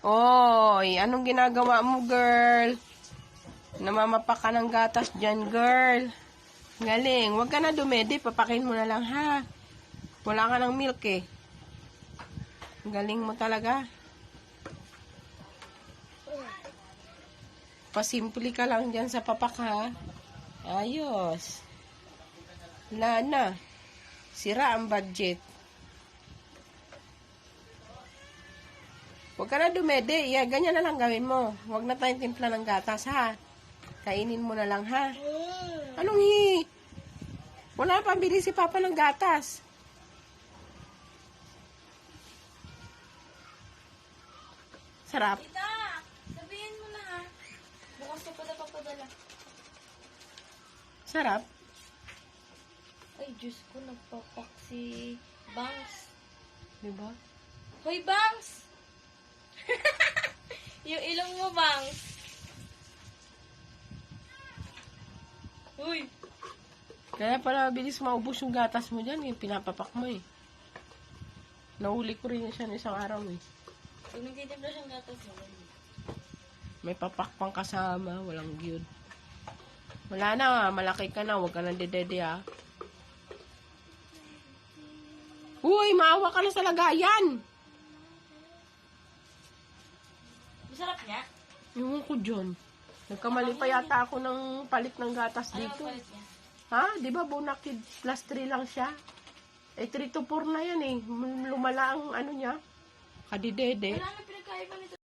Oy, anong ginagawa mo, girl? Namamapa ka ng gatas dyan, girl. Galing. Huwag ka na dumedi. Papakin mo na lang, ha? Wala ka ng milk, eh. Galing mo talaga. Pasimple ka lang dyan sa papak, ha? Ayos. Wala na. Sira ang budget. Huwag ka na dumede. Yeah, ganyan na lang gawin mo. Huwag na tayong timpla ng gatas, ha? Kainin mo na lang, ha? Anong hi? Wala pa bili si Papa ng gatas. Sarap. Tita, sabihin mo na ha. Bukas ko pala papadala. Sarap. Ay, Diyos ko, nagpapak si Bangs. Diba? Hoy, Bangs! Yung ilong mo, Bangs. Uy! Kaya pala bilis maubos yung gatas mo dyan. Yung pinapapak mo, eh. Nahuli ko rin siya isang araw, eh. Pag nagtitimpla siyang gatas mo, May papak pang kasama. Walang gyud. Wala na. Malaki ka na. Huwag ka na dedede, ha. Uy, maawa ka na sa lagayan. masarap niya. Ewan ko dyan. Nagkamali pa yata ako ng palit ng gatas Ano dito. ang palit niya? Ha? Di ba Bonakid plus 3 lang siya? Eh, 3 to 4 na yan, eh. Lumala ang ano niya. Kadidede. Wala na pinagkaiba nito.